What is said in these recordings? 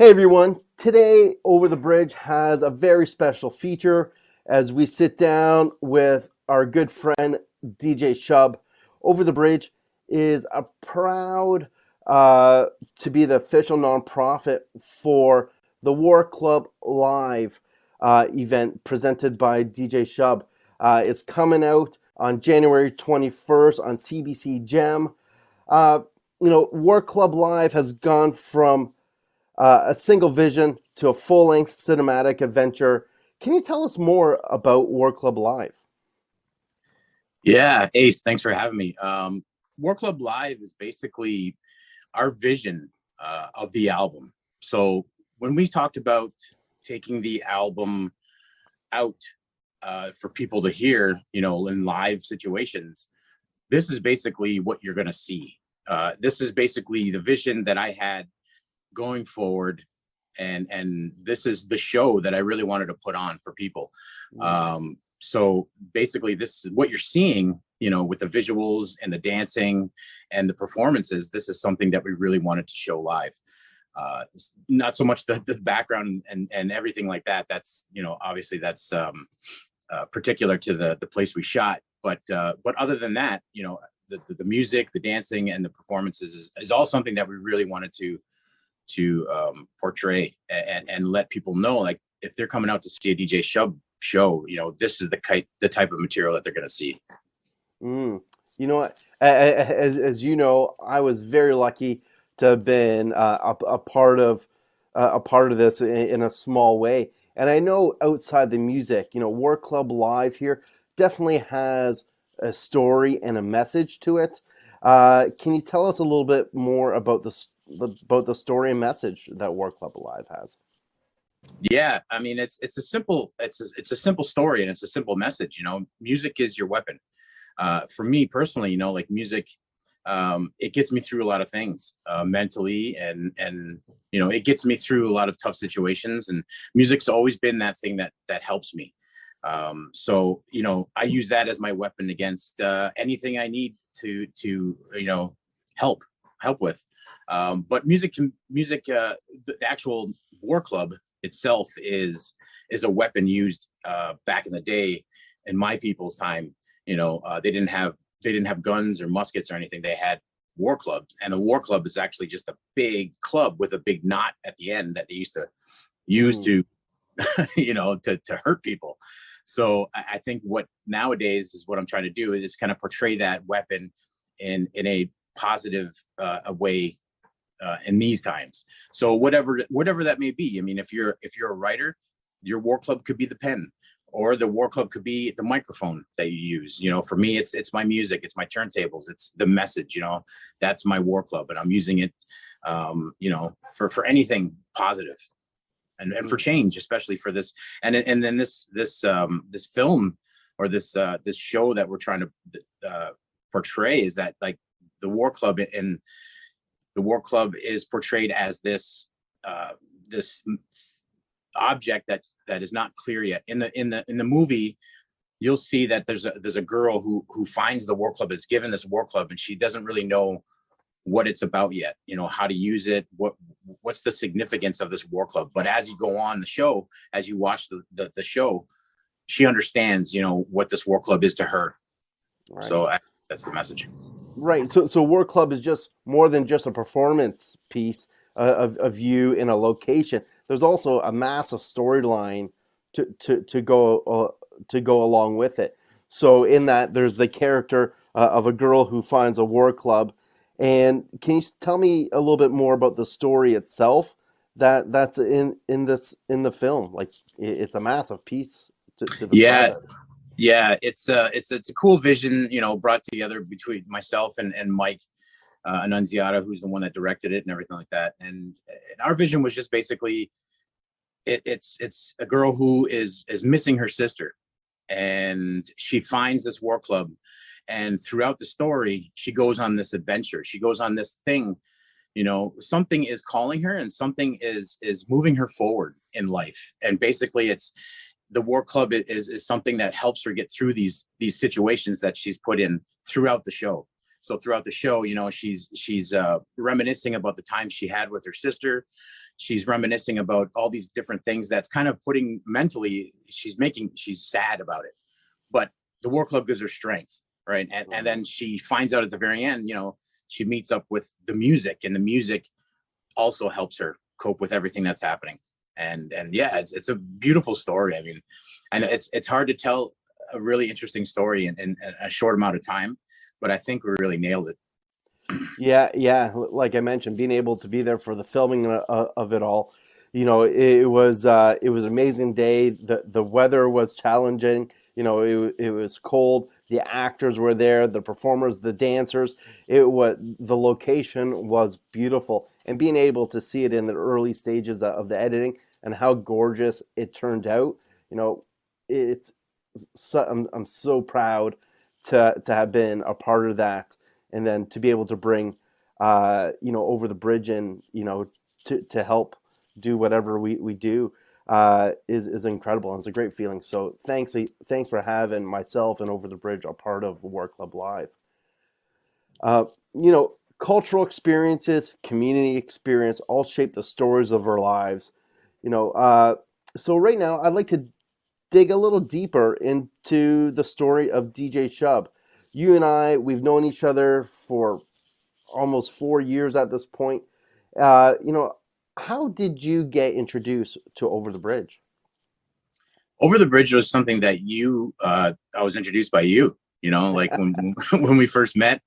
Hey everyone, today Over the Bridge has a very special feature as we sit down with our good friend DJ Shub. Over the Bridge is a proud to be the official nonprofit for the War Club Live event presented by DJ Shub. It's coming out on January 21st on CBC Gem. War Club Live has gone from a single vision to a full-length cinematic adventure. Can you tell us more about War Club Live? Yeah, Ace, thanks for having me. War Club Live is basically our vision of the album. So when we talked about taking the album out for people to hear, in live situations, this is basically what you're going to see. This is basically the vision that I had going forward, and this is the show that I really wanted to put on for people. So basically this is what you're seeing, with the visuals and the dancing and the performances. This is something that we really wanted to show live. Not so much the background and everything like that. That's, obviously that's particular to the place we shot. But other than that, the music, the dancing, and the performances is all something that we really wanted to portray and let people know, like, if they're coming out to see a DJ Shub show, this is the type of material that they're going to see. You know what? As you know, I was very lucky to have been a part of this in a small way. And I know outside the music, War Club Live here definitely has a story and a message to it. Can you tell us a little bit more about the story and message that War Club Live has? Yeah, I mean, it's a simple story, and it's a simple message. Music is your weapon. For me personally, like music, it gets me through a lot of things mentally, and it gets me through a lot of tough situations. And music's always been that thing that helps me. So I use that as my weapon against anything I need to help with. But the actual War Club itself is a weapon used back in the day, in my people's time. They didn't have guns or muskets or anything. They had war clubs, and a war club is actually just a big club with a big knot at the end that they used to use to to hurt people. So I think what nowadays is what I'm trying to do is kind of portray that weapon in a positive way in these times. So whatever that may be. I mean, if you're a writer, your war club could be the pen, or the war club could be the microphone that you use. For me, it's my music, it's my turntables, it's the message. That's my war club, and I'm using it, for anything positive. And for change, especially for this, and then this film, or this show that we're trying to portray, is that, like, the War Club is portrayed as this object that is not clear yet. In the movie, you'll see that there's a girl who finds the War Club, is given this War Club, and she doesn't really know what it's about yet, how to use it, what's the significance of this War Club. But as you go on the show, as you watch the show, she understands, what this War Club is to her. Right. So that's the message. Right. So War Club is just more than just a performance piece of you in a location. There's also a massive storyline to go along with it. So in that, there's the character of a girl who finds a war club. And can you tell me a little bit more about the story itself that's in the film? Like, it's a massive piece to the project. Yeah, it's a cool vision, brought together between myself and Mike Annunziata, who's the one that directed it and everything like that. And our vision was just basically, it's a girl who is missing her sister, and she finds this war club. And throughout the story, she goes on this adventure. She goes on this thing, something is calling her, and something is moving her forward in life. And basically, it's the War Club is something that helps her get through these situations that she's put in throughout the show. So throughout the show, you know, she's reminiscing about the time she had with her sister. She's reminiscing about all these different things that's kind of putting mentally, she's sad about it. But the War Club gives her strength, right? And then she finds out at the very end, you know, she meets up with the music, and the music also helps her cope with everything that's happening. And yeah, it's a beautiful story. I mean, and it's hard to tell a really interesting story in a short amount of time, but I think we really nailed it. Yeah. Like I mentioned, being able to be there for the filming of it all, you know, it was an amazing day. The weather was challenging. You know, it was cold. The actors were there, the performers, the dancers. The location was beautiful, and being able to see it in the early stages of the editing and how gorgeous it turned out. You know, it's I'm so proud to have been a part of that, and then to be able to bring you know, Over the Bridge in, you know, to help do whatever we do is incredible, and it's a great feeling. So thanks for having myself and Over the Bridge a part of War Club Live. You know, cultural experiences, community experience all shape the stories of our lives. You know, so right now I'd like to dig a little deeper into the story of DJ Shub. You and I, we've known each other for almost 4 years at this point. You know, how did you get introduced to Over the Bridge? Over the Bridge was something that I was introduced by you, you know, like when when we first met,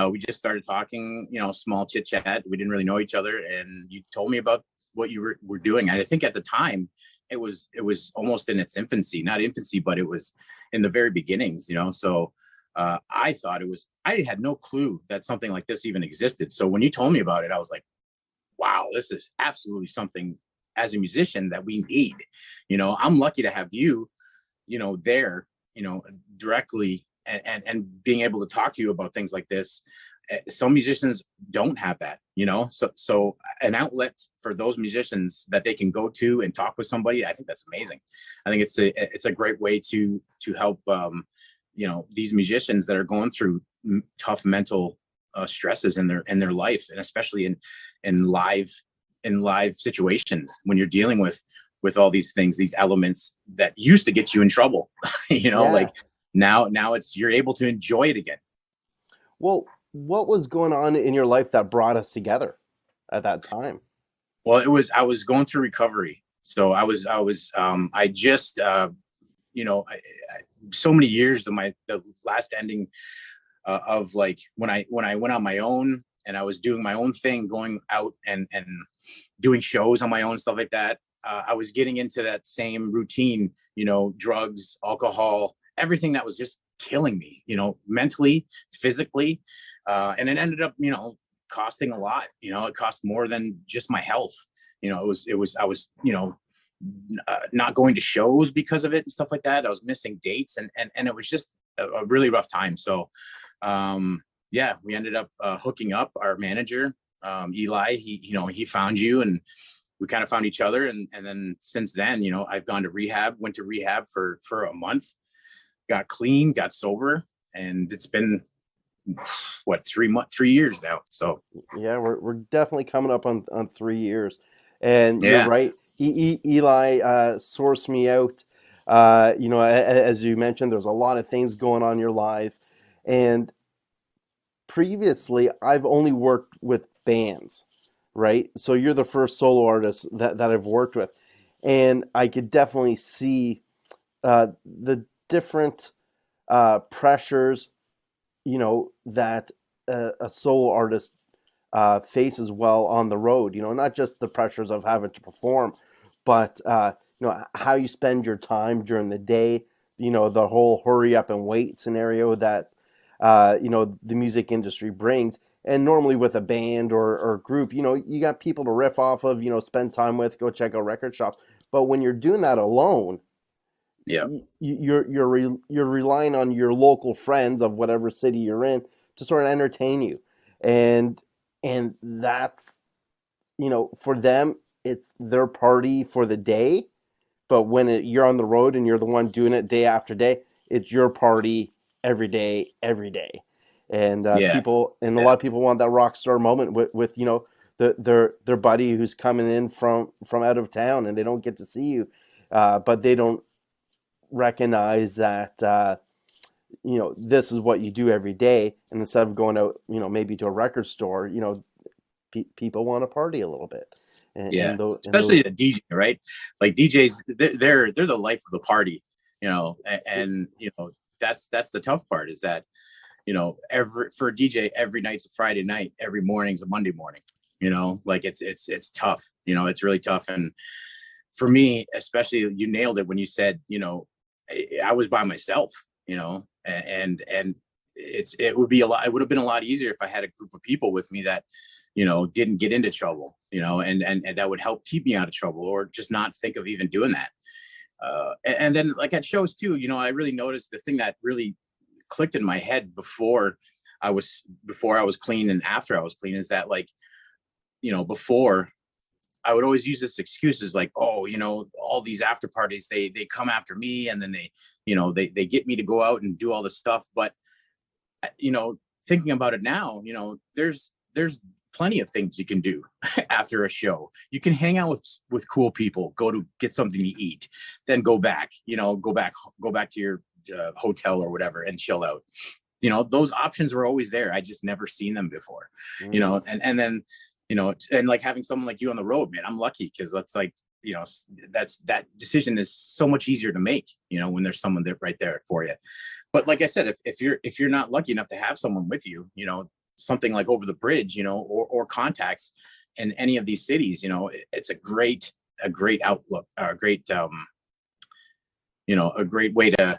we just started talking, you know, small chit chat. We didn't really know each other, and you told me about what you were doing. And I think at the time it was almost in its infancy, not infancy, but it was in the very beginnings, you know. So I thought I had no clue that something like this even existed. So when you told me about it, I was like, wow, this is absolutely something as a musician that we need. You know, I'm lucky to have you, you know, there, you know, directly, and being able to talk to you about things like this. Some musicians don't have that, you know, so an outlet for those musicians that they can go to and talk with somebody, I think that's amazing. I think it's a great way to help you know, these musicians that are going through tough mental stresses in their life, and especially in live situations, when you're dealing with all these things, these elements that used to get you in trouble. You know, Yeah. like now it's, you're able to enjoy it again. Well, what was going on in your life that brought us together at that time? Well, I was going through recovery. So I just you know, so many years of the last ending of like when I went on my own, and I was doing my own thing, going out and doing shows on my own, stuff like that. I was getting into that same routine, you know, drugs, alcohol, everything that was just killing me, you know, mentally, physically. And it ended up, you know, costing a lot. You know, it cost more than just my health. You know, I was, you know, not going to shows because of it and stuff like that. I was missing dates, and it was just a really rough time. So, yeah, we ended up hooking up. Our manager, Eli, he found you, and we kind of found each other. And then since then, you know, I've gone to rehab, went to rehab for a month, got clean, got sober, and it's been what, 3 years now. So Yeah, we're definitely coming up on 3 years, and you're yeah, right. Eli sourced me out. You know, as you mentioned, there's a lot of things going on in your life, and previously I've only worked with bands, right? So you're the first solo artist that I've worked with, and I could definitely see the different pressures, you know, that a solo artist faces while on the road. You know, not just the pressures of having to perform, but you know, how you spend your time during the day. You know, the whole hurry up and wait scenario that you know, the music industry brings. And normally with a band or group, you know, you got people to riff off of, you know, spend time with, go check out record shops. But when you're doing that alone, yeah, you're relying on your local friends of whatever city you're in to sort of entertain you, and that's, you know, for them it's their party for the day, but when you're on the road and you're the one doing it day after day, it's your party every day, and Yeah. people, and a Yeah. lot of people want that rock star moment with you know, their buddy who's coming in from out of town, and they don't get to see you, but they don't recognize that you know, this is what you do every day, and instead of going out, you know, maybe to a record store, you know, people want to party a little bit, Yeah. and Especially the DJ, right? Like DJs, they're the life of the party, you know, and you know, that's the tough part, is that, you know, for a DJ, every night's a Friday night, every morning's a Monday morning, you know, like it's tough, you know, it's really tough. And for me, especially, you nailed it when you said, you know, I was by myself, you know, and it would be a lot, it would have been a lot easier if I had a group of people with me that, you know, didn't get into trouble, you know, and that would help keep me out of trouble, or just not think of even doing that. And then, like, at shows too, you know, I really noticed the thing that really clicked in my head before I was clean and after I was clean, is that, like, you know, before, I would always use this excuse as like, oh, you know, all these after parties, they come after me, and then they, you know, they get me to go out and do all this stuff. But you know, thinking about it now, you know, there's plenty of things you can do after a show. You can hang out with cool people, go to get something to eat, then go back, you know, go back to your hotel or whatever, and chill out. You know, those options were always there. I just never seen them before, you know. And then, you know, and like having someone like you on the road, man, I'm lucky, because that's like, you know, that decision is so much easier to make, you know, when there's someone there right there for you. But like I said, if you're not lucky enough to have someone with you, you know, something like Over the Bridge, you know, or contacts in any of these cities, you know, it's a great outlook, a great you know, a great way to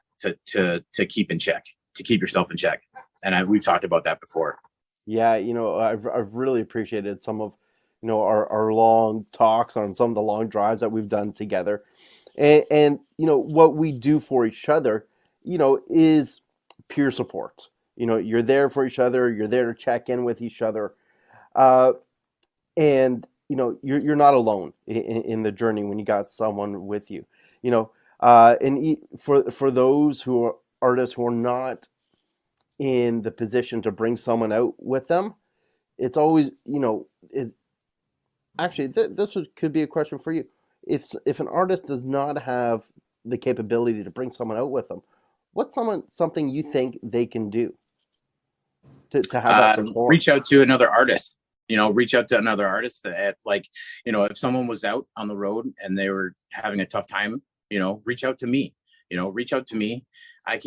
keep in check, to keep yourself in check. And we've talked about that before. Yeah, you know, I've really appreciated some of, you know, our long talks on some of the long drives that we've done together, and you know what we do for each other, you know, is peer support. You know, you're there for each other. You're there to check in with each other, uh, and you know, you're not alone in the journey when you got someone with you. You know, for those who are artists who are not in the position to bring someone out with them, it's always, you know, actually could be a question for you. If an artist does not have the capability to bring someone out with them, what's something you think they can do to have that support? Reach out to another artist, you know, reach out to another artist that, like, you know, if someone was out on the road and they were having a tough time, you know, reach out to me, you know, reach out to me. I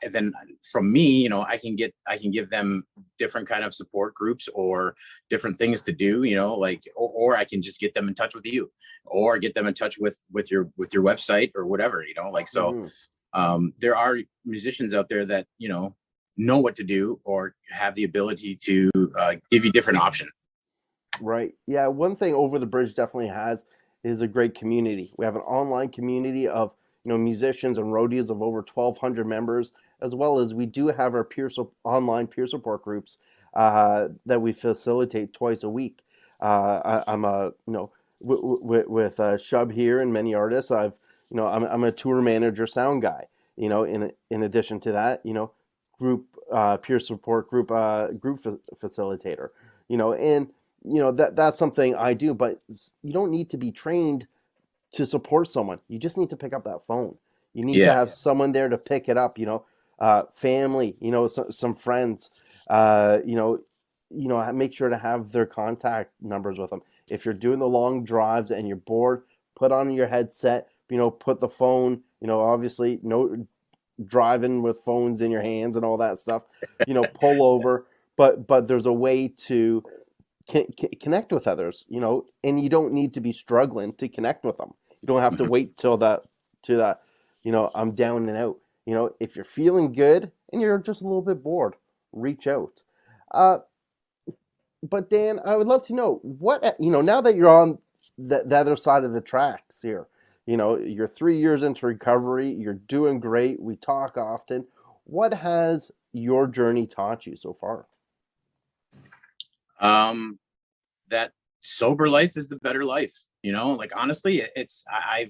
then from me, you know, I can give them different kind of support groups or different things to do, you know, like, or I can just get them in touch with you, or get them in touch with your website or whatever, you know, like, so there are musicians out there that, you know what to do, or have the ability to give you different options. Right. Yeah. One thing Over the Bridge definitely has is a great community. We have an online community of, you know, musicians and roadies of over 1,200 members, as well as we do have our online peer support groups that we facilitate twice a week. I'm a, you know, with Shub here and many artists. You know, I'm a tour manager, sound guy. You know, in addition to that, you know, group peer support group facilitator. You know, and you know that's something I do, but you don't need to be trained to support someone. You just need to pick up that phone. You need to Yeah. have someone there to pick it up. You know, family. You know, some friends. You know, make sure to have their contact numbers with them. If you're doing the long drives and you're bored, put on your headset. You know, put the phone. You know, obviously, no driving with phones in your hands and all that stuff. You know, pull over. But there's a way to connect with others, you know, and you don't need to be struggling to connect with them. You don't have to wait till that, you know, I'm down and out. You know, if you're feeling good and you're just a little bit bored, reach out. Uh, but Dan, I would love to know what, you know, now that you're on the other side of the tracks here, you know, you're 3 years into recovery, you're doing great. We talk often. What has your journey taught you so far? That sober life is the better life, you know, like, honestly, I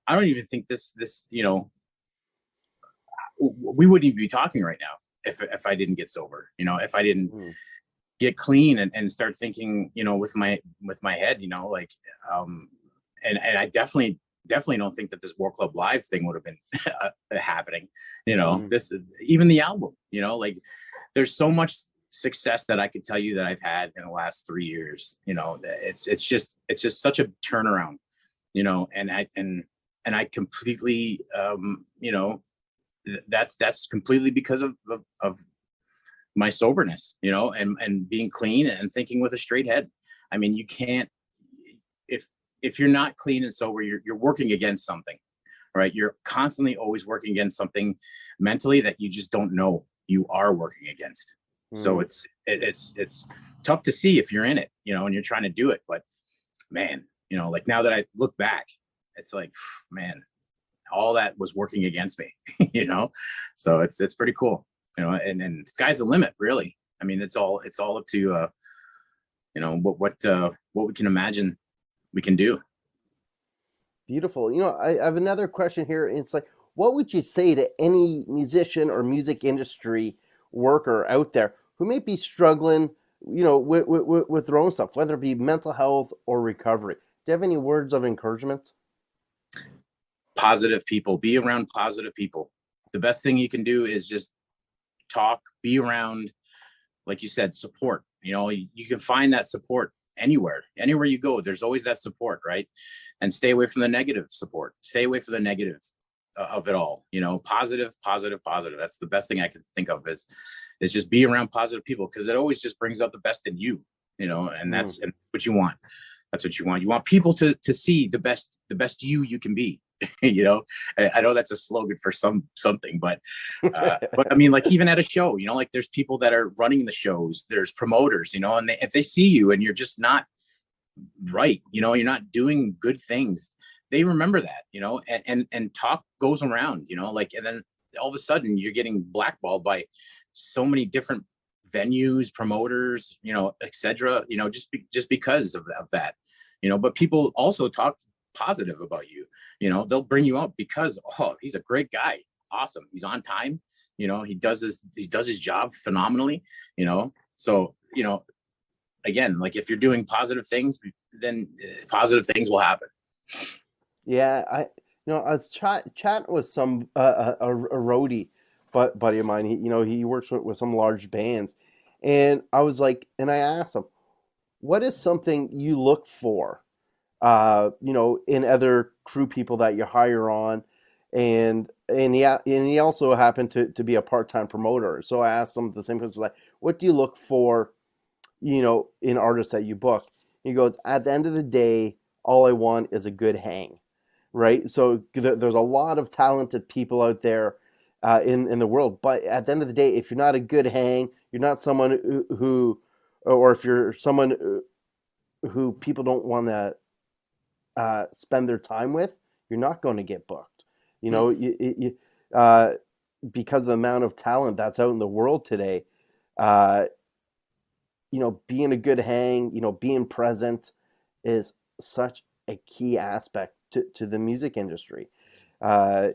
don't even think this, you know, we wouldn't even be talking right now if I didn't get sober, if I didn't get clean and start thinking, with my head, like, and I definitely don't think that this War Club Live thing would have been happening, this, even the album, like there's so much success that I could tell you that I've had in the last 3 years, it's just such a turnaround, and I completely, that's completely because of my soberness, and being clean and thinking with a straight head. I mean, you can't, if you're not clean and sober, you're working against something, right? You're constantly always working against something mentally that you just don't know you are working against. So it's tough to see if you're in it, and you're trying to do it. But man, like now that I look back, it's like, man, all that was working against me, so it's pretty cool, and sky's the limit, really. I mean, it's all up to, what we can imagine we can do. Beautiful. I have another question here. It's like, what would you say to any musician or music industry worker out there who may be struggling, with their own stuff, whether it be mental health or recovery? Do you have any words of encouragement? Positive people. Be around positive people. The best thing you can do is just talk, be around, like you said, support. You can find that support anywhere you go. There's always that support, right? And stay away from the negative support. Stay away from the negative of it all. Positive. That's the best thing I can think of is just be around positive people, because it always just brings out the best in you. And that's what you want. That's what you want. You want people to see the best you can be. I know that's a slogan for something, but I mean, like, even at a show, like, there's people that are running the shows, there's promoters, and if they see you and you're just not right, you're not doing good things, they remember that, and talk goes around, like, and then all of a sudden you're getting blackballed by so many different venues, promoters, etc., just because of that, but people also talk positive about you. They'll bring you up because, oh, he's a great guy, awesome, he's on time, he does his job phenomenally, so again, like, if you're doing positive things, then positive things will happen. Yeah, I was chatting with some a roadie buddy of mine. He works with some large bands, and I was like, and I asked him, what is something you look for in other crew people that you hire on, and he also happened to be a part-time promoter. So I asked him the same question, like, what do you look for, in artists that you book? He goes, at the end of the day, all I want is a good hang, right? So there's a lot of talented people out there in the world, but at the end of the day, if you're not a good hang, you're not someone who or if you're someone who people don't want to spend their time with, you're not going to get booked. Because of the amount of talent that's out in the world today, being a good hang, being present is such a key aspect to the music industry. Dan,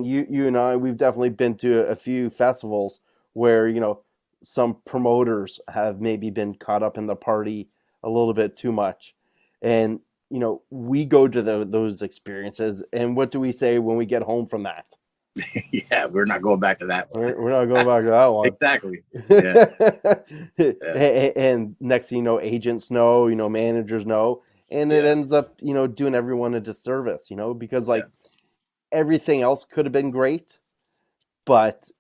you and I, we've definitely been to a few festivals where, some promoters have maybe been caught up in the party a little bit too much. And, we go to those experiences, and what do we say when we get home from that? Yeah, we're not going back to that one. We're not going back to that one. Exactly. Yeah. Yeah. And next thing you know, agents know, managers know, and it ends up, doing everyone a disservice, because everything else could have been great, but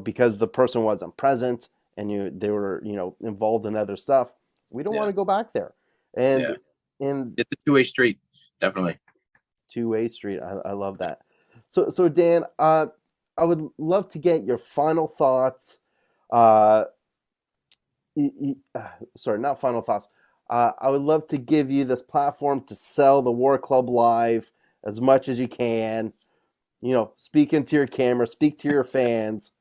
because the person wasn't present and they were involved in other stuff, we don't want to go back there. And it's a two-way street, definitely. Two-way street. I love that. So Dan, I would love to get your final thoughts. Sorry, not final thoughts. I would love to give you this platform to sell the War Club Live as much as you can. Speak into your camera, speak to your fans.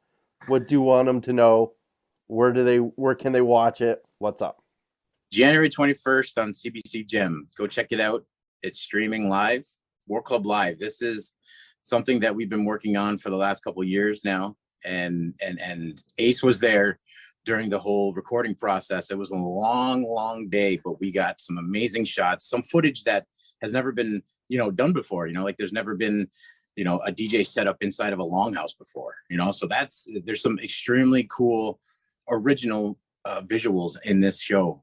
What do you want them to know? Where can they watch it? What's up? January 21st on CBC Gem. Go check it out. It's streaming live. War Club Live. It's something that we've been working on for the last couple of years now. And Ace was there during the whole recording process. It was a long day, but we got some amazing shots, some footage that has never been, done before, like there's never been, a DJ set up inside of a longhouse before, so there's some extremely cool original visuals in this show.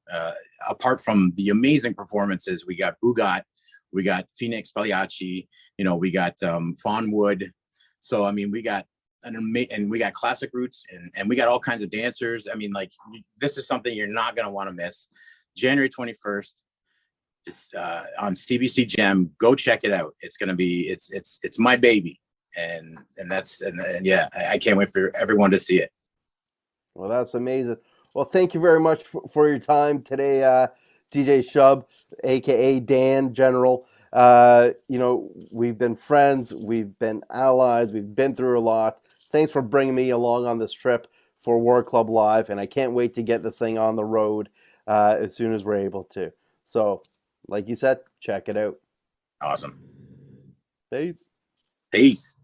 Apart from the amazing performances, we got Bugat, we got Phoenix Pagliacci, we got Fawn Wood. So, I mean, we got and we got classic roots and we got all kinds of dancers. I mean, like, this is something you're not going to want to miss. January 21st, on CBC Gem. Go check it out. It's going to be, it's my baby. And yeah, I can't wait for everyone to see it. Well, that's amazing. Well, thank you very much for your time today, DJ Shub, aka Dan General. We've been friends, we've been allies, we've been through a lot. Thanks for bringing me along on this trip for War Club Live, and I can't wait to get this thing on the road as soon as we're able to. So, like you said, check it out. Awesome. Peace. Peace.